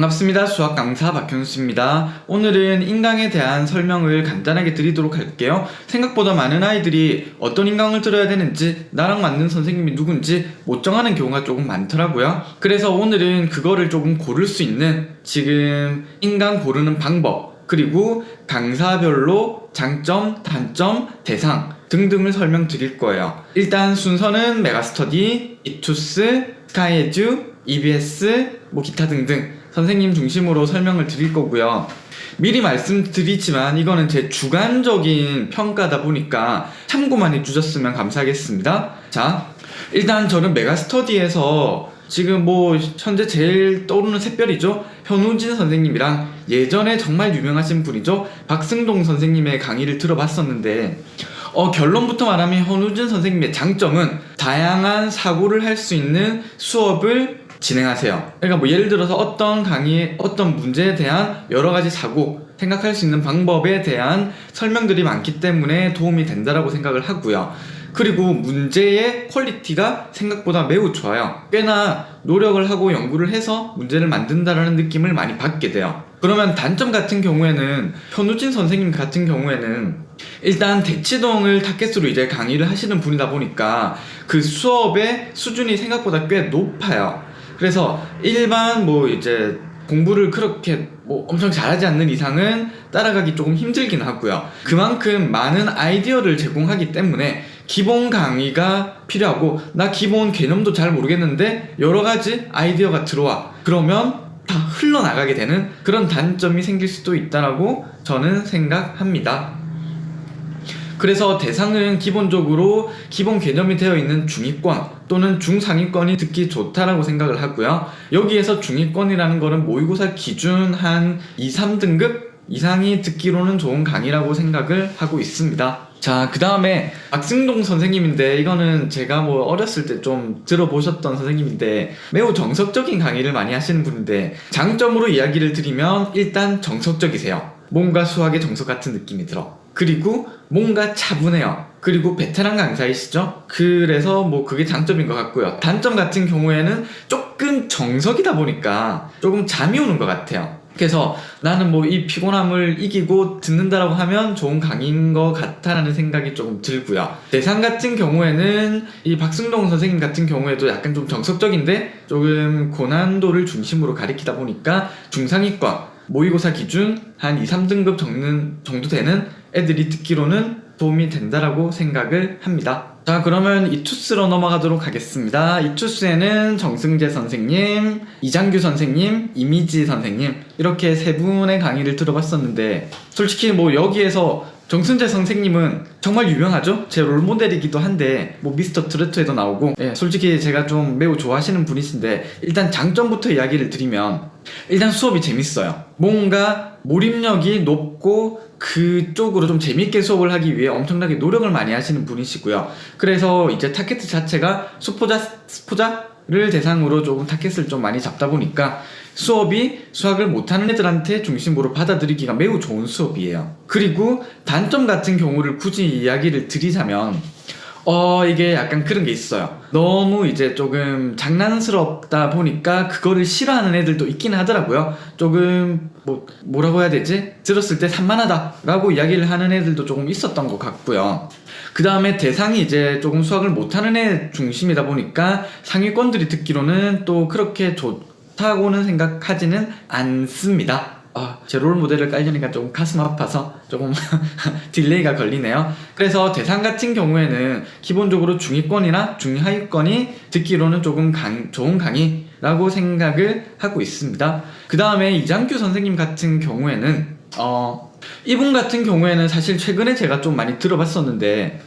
반갑습니다. 수학 강사 박현수입니다. 오늘은 인강에 대한 설명을 간단하게 드리도록 할게요. 생각보다 많은 아이들이 어떤 인강을 들어야 되는지, 나랑 맞는 선생님이 누군지 못 정하는 경우가 조금 많더라고요. 그래서 오늘은 그거를 조금 고를 수 있는, 지금 인강 고르는 방법, 그리고 강사별로 장점, 단점, 대상 등등을 설명드릴 거예요. 일단 순서는 메가스터디, 이투스, 스카이에듀, EBS, 기타 등등 선생님 중심으로 설명을 드릴 거고요. 미리 말씀드리지만 이거는 제 주관적인 평가다 보니까 참고만 해주셨으면 감사하겠습니다. 자, 일단 저는 메가스터디에서 지금 현재 제일 떠오르는 샛별이죠. 현우진 선생님이랑 예전에 정말 유명하신 분이죠. 박승동 선생님의 강의를 들어봤었는데, 결론부터 말하면 현우진 선생님의 장점은 다양한 사고를 할 수 있는 수업을 진행하세요. 그러니까 예를 들어서 어떤 강의에 어떤 문제에 대한 여러 가지 사고, 생각할 수 있는 방법에 대한 설명들이 많기 때문에 도움이 된다라고 생각을 하고요. 그리고 문제의 퀄리티가 생각보다 매우 좋아요. 꽤나 노력을 하고 연구를 해서 문제를 만든다라는 느낌을 많이 받게 돼요. 그러면 단점 같은 경우에는 현우진 선생님 같은 경우에는 일단 대치동을 타겟으로 이제 강의를 하시는 분이다 보니까 그 수업의 수준이 생각보다 꽤 높아요. 그래서 일반 이제 공부를 그렇게 엄청 잘하지 않는 이상은 따라가기 조금 힘들긴 하고요. 그만큼 많은 아이디어를 제공하기 때문에 기본 강의가 필요하고, 나 기본 개념도 잘 모르겠는데 여러 가지 아이디어가 들어와. 그러면 다 흘러나가게 되는 그런 단점이 생길 수도 있다라고 저는 생각합니다. 그래서 대상은 기본적으로 기본 개념이 되어 있는 중위권 또는 중상위권이 듣기 좋다라고 생각을 하고요. 여기에서 중위권이라는 거는 모의고사 기준 한 2, 3등급 이상이 듣기로는 좋은 강의라고 생각을 하고 있습니다. 자, 그 다음에 박승동 선생님인데, 이거는 제가 어렸을 때 좀 들어보셨던 선생님인데 매우 정석적인 강의를 많이 하시는 분인데, 장점으로 이야기를 드리면 일단 정석적이세요. 뭔가 수학의 정석 같은 느낌이 들어. 그리고 뭔가 차분해요. 그리고 베테랑 강사이시죠? 그래서 그게 장점인 것 같고요. 단점 같은 경우에는 조금 정석이다 보니까 조금 잠이 오는 것 같아요. 그래서 나는 이 피곤함을 이기고 듣는다라고 하면 좋은 강의인 것 같다라는 생각이 조금 들고요. 대상 같은 경우에는 이 박승동 선생님 같은 경우에도 약간 좀 정석적인데 조금 고난도를 중심으로 가리키다 보니까 중상위권, 모의고사 기준 한 2, 3등급 정도 되는 애들이 듣기로는 도움이 된다라고 생각을 합니다. 자, 그러면 이투스로 넘어가도록 하겠습니다. 이투스에는 정승재 선생님, 이장규 선생님, 이미지 선생님, 이렇게 세 분의 강의를 들어봤었는데, 솔직히 여기에서 정승재 선생님은 정말 유명하죠? 제 롤모델이기도 한데 미스터 트로트에도 나오고, 솔직히 제가 좀 매우 좋아하시는 분이신데, 일단 장점부터 이야기를 드리면 일단 수업이 재밌어요. 뭔가 몰입력이 높고 그쪽으로 좀 재밌게 수업을 하기 위해 엄청나게 노력을 많이 하시는 분이시고요. 그래서 이제 타겟 자체가 스포자를 대상으로 조금 타겟을 좀 많이 잡다 보니까 수업이 수학을 못하는 애들한테 중심으로 받아들이기가 매우 좋은 수업이에요. 그리고 단점 같은 경우를 굳이 이야기를 드리자면 이게 약간 그런 게 있어요. 너무 이제 조금 장난스럽다 보니까 그거를 싫어하는 애들도 있긴 하더라고요. 조금 뭐라고 해야 되지? 들었을 때 산만하다 라고 이야기를 하는 애들도 조금 있었던 것 같고요. 그 다음에 대상이 이제 조금 수학을 못하는 애 중심이다 보니까 상위권들이 듣기로는 또 그렇게 좋다고는 생각하지는 않습니다. 제 롤모델을 깔려니까 조금 가슴 아파서 조금 딜레이가 걸리네요. 그래서 대상 같은 경우에는 기본적으로 중위권이나 중하위권이 듣기로는 조금 좋은 강의라고 생각을 하고 있습니다. 그 다음에 이장규 선생님 같은 경우에는 이분 같은 경우에는 사실 최근에 제가 좀 많이 들어봤었는데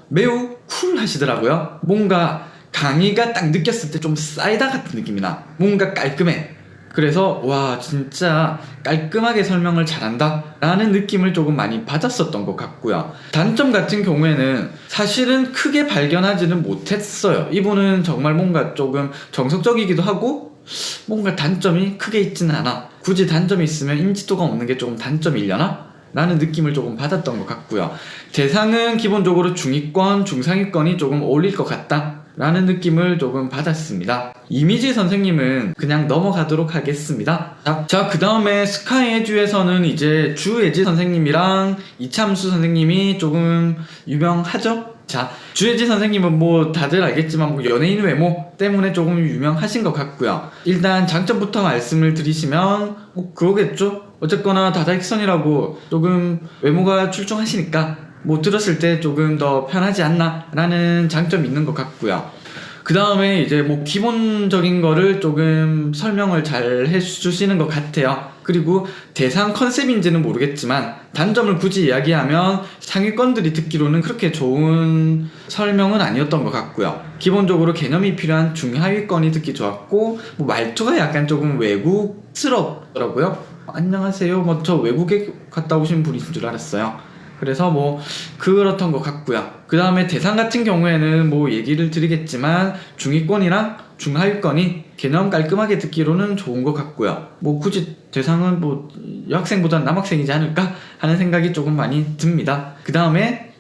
매우 쿨하시더라고요. 뭔가 강의가 딱 느꼈을 때 좀 사이다 같은 느낌이 나. 뭔가 깔끔해. 그래서 와, 진짜 깔끔하게 설명을 잘한다 라는 느낌을 조금 많이 받았었던 것 같고요. 단점 같은 경우에는 사실은 크게 발견하지는 못했어요. 이분은 정말 뭔가 조금 정석적이기도 하고 뭔가 단점이 크게 있지는 않아. 굳이 단점이 있으면 인지도가 없는 게 조금 단점이려나? 라는 느낌을 조금 받았던 것 같고요. 대상은 기본적으로 중위권, 중상위권이 조금 어울릴 것 같다 라는 느낌을 조금 받았습니다. 이미지 선생님은 그냥 넘어가도록 하겠습니다. 자, 그 다음에 스카이 에듀에서는 이제 주예지 선생님이랑 이참수 선생님이 조금 유명하죠? 자, 주예지 선생님은 뭐 다들 알겠지만 뭐 연예인 외모 때문에 조금 유명하신 것 같고요. 일단 장점부터 말씀을 드리시면 뭐 그거겠죠? 어쨌거나 다다익선이라고 조금 외모가 출중하시니까 뭐 들었을 때 조금 더 편하지 않나 라는 장점이 있는 것 같고요. 그 다음에 이제 뭐 기본적인 거를 조금 설명을 잘 해주시는 것 같아요. 그리고 대상 컨셉인지는 모르겠지만 단점을 굳이 이야기하면 상위권들이 듣기로는 그렇게 좋은 설명은 아니었던 것 같고요. 기본적으로 개념이 필요한 중하위권이 듣기 좋았고 뭐 말투가 약간 조금 외국스럽더라고요. 안녕하세요, 뭐 저 외국에 갔다 오신 분인 줄 알았어요. 그래서 뭐 그렇던 것 같고요. 그 다음에 대상 같은 경우에는 뭐 얘기를 드리겠지만 중위권이랑 중하위권이 개념 깔끔하게 듣기로는 좋은 것 같고요. 뭐 굳이 대상은 뭐 여학생보단 남학생이지 않을까 하는 생각이 조금 많이 듭니다. 그 다음에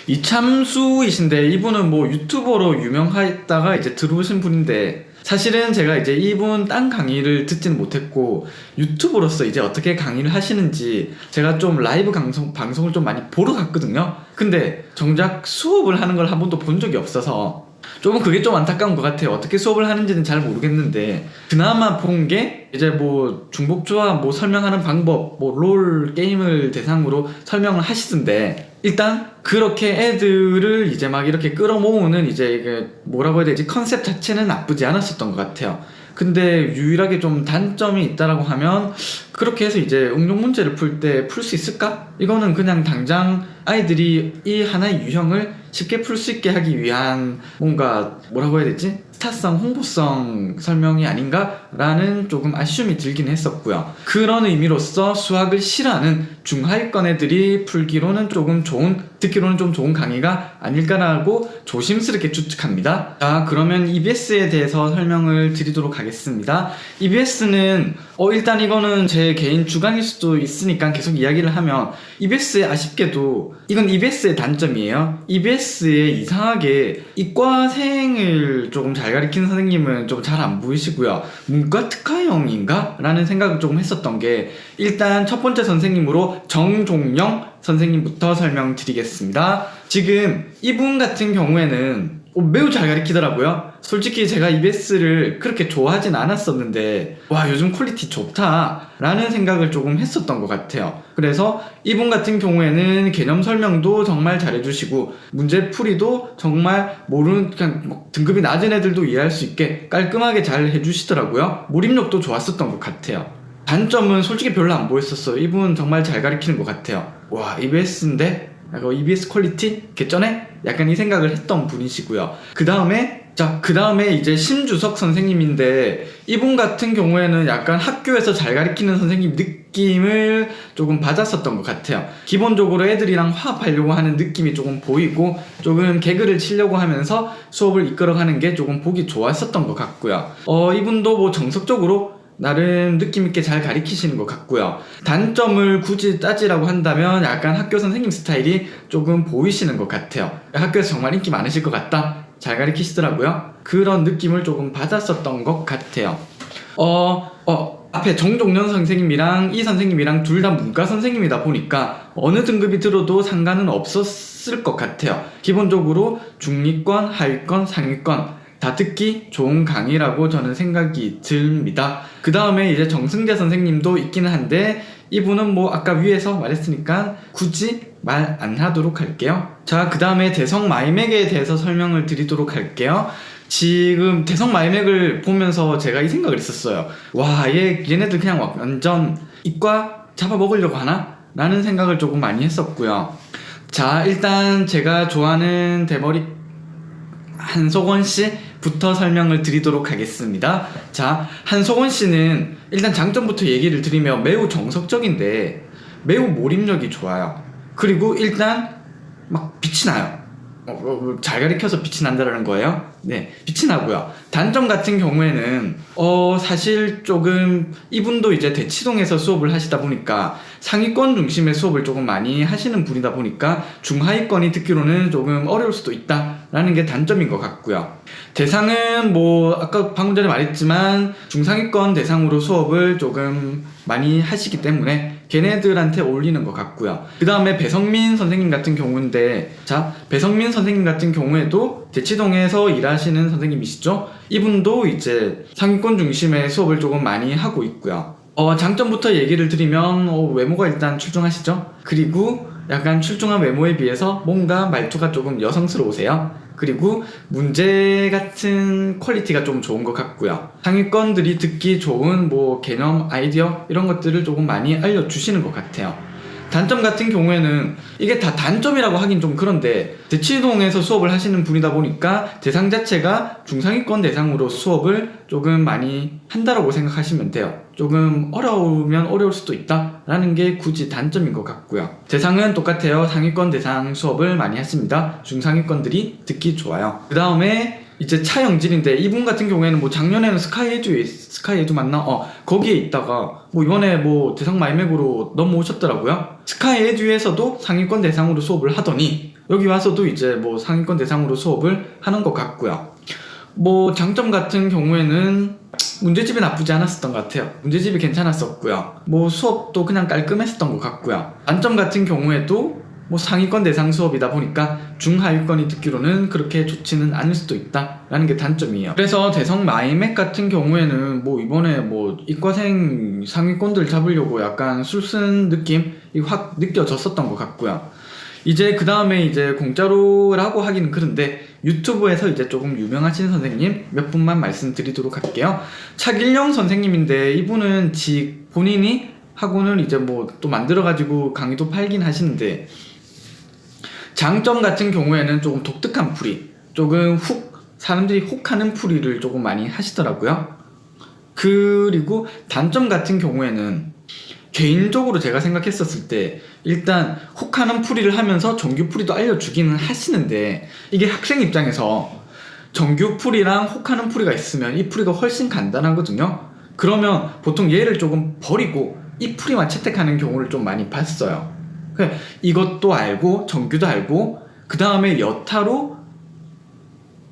이참수이신데 이분은 뭐 유튜버로 유명했다가 이제 들어오신 분인데 사실은 제가 이제 이분 딴 강의를 듣지는 못했고 유튜브로서 이제 어떻게 강의를 하시는지 제가 좀 라이브 방송을 좀 많이 보러 갔거든요. 근데 정작 수업을 하는 걸 한 번도 본 적이 없어서 조금 그게 좀 안타까운 것 같아요. 어떻게 수업을 하는지는 잘 모르겠는데 그나마 본 게 이제 뭐 중복조합 뭐 설명하는 방법 뭐 롤 게임을 대상으로 설명을 하시던데 일단 그렇게 애들을 이제 막 이렇게 끌어모으는 이제 이게 뭐라고 해야 되지 컨셉 자체는 나쁘지 않았었던 것 같아요. 근데 유일하게 좀 단점이 있다라고 하면 그렇게 해서 이제 응용 문제를 풀 때 풀 수 있을까? 이거는 그냥 당장 아이들이 이 하나의 유형을 쉽게 풀 수 있게 하기 위한 뭔가 뭐라고 해야 되지? 스타성, 홍보성 설명이 아닌가라는 조금 아쉬움이 들긴 했었고요. 그런 의미로서 수학을 싫어하는 중하위권 애들이 풀기로는 조금 좋은, 듣기로는 좀 좋은 강의가 아닐까라고 조심스럽게 추측합니다. 자, 그러면 EBS에 대해서 설명을 드리도록 하겠습니다. EBS는 일단 이거는 제 개인 주관일 수도 있으니까 계속 이야기를 하면 EBS에 아쉽게도 이건 EBS의 단점이에요. EBS에 이상하게 이과생을 조금 잘 가르치는 선생님은 좀 잘 안 보이시고요. 문과 특화형인가? 라는 생각을 조금 했었던 게 일단 첫 번째 선생님으로 정종영 선생님부터 설명드리겠습니다. 지금 이분 같은 경우에는 매우 잘 가르치더라고요. 솔직히 제가 EBS를 그렇게 좋아하진 않았었는데 와 요즘 퀄리티 좋다 라는 생각을 조금 했었던 것 같아요. 그래서 이분 같은 경우에는 개념 설명도 정말 잘해주시고 문제풀이도 정말 모르는 그냥 등급이 낮은 애들도 이해할 수 있게 깔끔하게 잘 해주시더라고요. 몰입력도 좋았었던 것 같아요. 단점은 솔직히 별로 안 보였었어요. 이분 정말 잘 가르치는 것 같아요. 와 EBS인데? EBS 퀄리티? 개쩌네? 약간 이 생각을 했던 분이시고요. 그 다음에 이제 심주석 선생님인데 이분 같은 경우에는 약간 학교에서 잘 가르치는 선생님 느낌을 조금 받았었던 것 같아요. 기본적으로 애들이랑 화합하려고 하는 느낌이 조금 보이고 조금 개그를 치려고 하면서 수업을 이끌어가는 게 조금 보기 좋았었던 것 같고요. 이분도 뭐 정석적으로 나름 느낌있게 잘 가르치시는 것 같고요. 단점을 굳이 따지라고 한다면 약간 학교 선생님 스타일이 조금 보이시는 것 같아요. 학교에서 정말 인기 많으실 것 같다, 잘 가르치시더라고요. 그런 느낌을 조금 받았었던 것 같아요. 앞에 정종년 선생님이랑 이 선생님이랑 둘 다 문과 선생님이다 보니까 어느 등급이 들어도 상관은 없었을 것 같아요. 기본적으로 중위권, 하위권, 상위권 다 듣기 좋은 강의라고 저는 생각이 듭니다. 그 다음에 이제 정승재 선생님도 있기는 한데 이분은 뭐 아까 위에서 말했으니까 굳이 말 안 하도록 할게요. 자, 그 다음에 대성 마이맥에 대해서 설명을 드리도록 할게요. 지금 대성 마이맥을 보면서 제가 이 생각을 했었어요. 와, 얘네들 그냥 완전 이과 잡아먹으려고 하나? 라는 생각을 조금 많이 했었고요. 자, 일단 제가 좋아하는 대머리 한석원 씨부터 설명을 드리도록 하겠습니다. 자, 한석원 씨는 일단 장점부터 얘기를 드리면 매우 정석적인데 매우 몰입력이 좋아요. 그리고 일단 막 빛이 나요. 잘 가르쳐서 빛이 난다라는 거예요. 네, 빛이 나고요. 단점 같은 경우에는 사실 조금 이분도 이제 대치동에서 수업을 하시다 보니까 상위권 중심의 수업을 조금 많이 하시는 분이다 보니까 중하위권이 듣기로는 조금 어려울 수도 있다라는 게 단점인 것 같고요. 대상은 뭐 아까 방금 전에 말했지만 중상위권 대상으로 수업을 조금 많이 하시기 때문에 걔네들한테 어울리는 것 같고요. 그 다음에 배성민 선생님 같은 경우인데, 자, 배성민 선생님 같은 경우에도 대치동에서 일하시는 선생님이시죠. 이분도 이제 상위권 중심의 수업을 조금 많이 하고 있고요. 장점부터 얘기를 드리면 외모가 일단 출중하시죠. 그리고 약간 출중한 외모에 비해서 뭔가 말투가 조금 여성스러우세요. 그리고 문제 같은 퀄리티가 좀 좋은 것 같고요. 상위권들이 듣기 좋은 뭐 개념, 아이디어 이런 것들을 조금 많이 알려주시는 것 같아요. 단점 같은 경우에는 이게 다 단점이라고 하긴 좀 그런데 대치동에서 수업을 하시는 분이다 보니까 대상 자체가 중상위권 대상으로 수업을 조금 많이 한다라고 생각하시면 돼요. 조금 어려우면 어려울 수도 있다라는 게 굳이 단점인 것 같고요. 대상은 똑같아요. 상위권 대상 수업을 많이 하십니다. 중상위권들이 듣기 좋아요. 그 다음에 이제 차영진인데, 이분 같은 경우에는 뭐 작년에는 스카이에듀 맞나? 거기에 있다가 뭐 이번에 뭐 대상 마이맥으로 넘어오셨더라고요. 스카이에듀에서도 상위권 대상으로 수업을 하더니 여기 와서도 이제 뭐 상위권 대상으로 수업을 하는 것 같고요. 뭐 장점 같은 경우에는 문제집이 나쁘지 않았었던 것 같아요. 문제집이 괜찮았었고요. 뭐 수업도 그냥 깔끔했었던 것 같고요. 단점 같은 경우에도 뭐 상위권 대상 수업이다 보니까 중하위권이 듣기로는 그렇게 좋지는 않을 수도 있다라는 게 단점이에요. 그래서 대성 마이맥 같은 경우에는 뭐 이번에 뭐 이과생 상위권들 잡으려고 약간 술쓴 느낌이 확 느껴졌었던 것 같고요. 이제 그 다음에 이제 공짜로라고 하기는 그런데 유튜브에서 이제 조금 유명하신 선생님 몇 분만 말씀드리도록 할게요. 차길영 선생님인데, 이분은 본인이 학원을 이제 뭐 또 만들어가지고 강의도 팔긴 하시는데, 장점 같은 경우에는 조금 독특한 풀이, 조금 사람들이 혹하는 풀이를 조금 많이 하시더라고요. 그리고 단점 같은 경우에는 개인적으로 제가 생각했었을 때 일단 혹하는 풀이를 하면서 정규 풀이도 알려주기는 하시는데, 이게 학생 입장에서 정규 풀이랑 혹하는 풀이가 있으면 이 풀이가 훨씬 간단하거든요. 그러면 보통 얘를 조금 버리고 이 풀이만 채택하는 경우를 좀 많이 봤어요. 이것도 알고 정규도 알고 그 다음에 여타로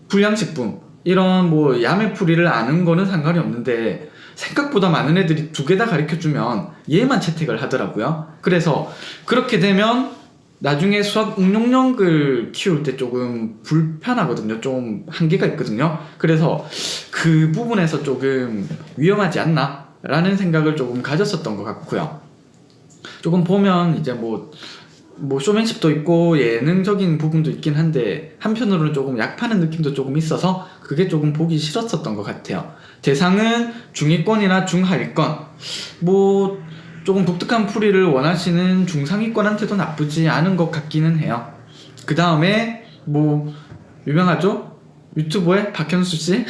불량식품 이런 뭐 야매풀이를 아는 거는 상관이 없는데, 생각보다 많은 애들이 두 개 다 가르쳐주면 얘만 채택을 하더라고요. 그래서 그렇게 되면 나중에 수학 응용력을 키울 때 조금 불편하거든요. 좀 한계가 있거든요. 그래서 그 부분에서 조금 위험하지 않나 라는 생각을 조금 가졌었던 것 같고요. 조금 보면 이제 뭐 쇼맨십도 있고 예능적인 부분도 있긴 한데, 한편으로는 조금 약파는 느낌도 조금 있어서 그게 조금 보기 싫었었던 것 같아요. 대상은 중위권이나 중하위권, 뭐 조금 독특한 풀이를 원하시는 중상위권한테도 나쁘지 않은 것 같기는 해요. 그 다음에 뭐 유명하죠? 유튜브에 박현수씨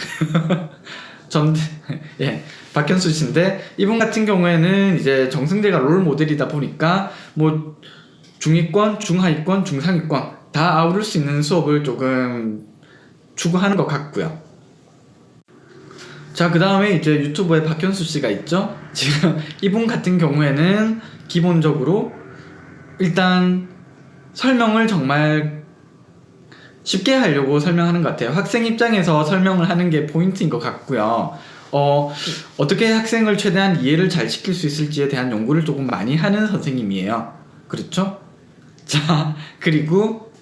예, 박현수씨인데, 이분 같은 경우에는 이제 정승재가 롤 모델이다 보니까 뭐 중위권, 중하위권, 중상위권 다 아우를 수 있는 수업을 조금 추구하는 것 같고요. 자, 그 다음에 이제 유튜브에 박현수씨가 있죠. 지금 이분 같은 경우에는 기본적으로 일단 설명을 정말 쉽게 하려고 설명하는 것 같아요. 학생 입장에서 설명을 하는 게 포인트인 것 같고요. 어떻게 학생을 최대한 이해를 잘 시킬 수 있을지에 대한 연구를 조금 많이 하는 선생님이에요. 그렇죠? 자, 그리고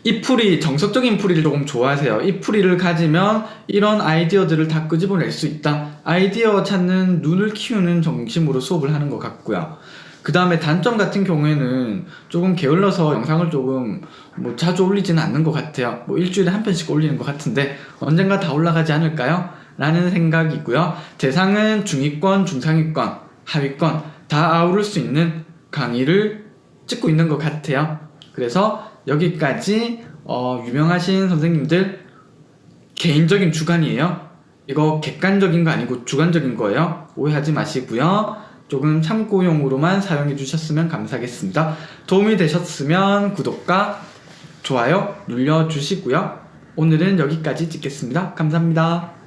이 풀이, 정석적인 풀이를 조금 좋아하세요. 이 풀이를 가지면 이런 아이디어들을 다 끄집어낼 수 있다. 아이디어 찾는 눈을 키우는 정심으로 수업을 하는 것 같고요. 그 다음에 단점 같은 경우에는 조금 게을러서 영상을 조금 뭐 자주 올리지는 않는 것 같아요. 뭐 일주일에 한 편씩 올리는 것 같은데 언젠가 다 올라가지 않을까요? 라는 생각이고요. 대상은 중위권, 중상위권, 하위권 다 아우를 수 있는 강의를 찍고 있는 것 같아요. 그래서 여기까지 유명하신 선생님들 개인적인 주관이에요. 이거 객관적인 거 아니고 주관적인 거예요. 오해하지 마시고요. 조금 참고용으로만 사용해 주셨으면 감사하겠습니다. 도움이 되셨으면 구독과 좋아요 눌러주시고요. 오늘은 여기까지 찍겠습니다. 감사합니다.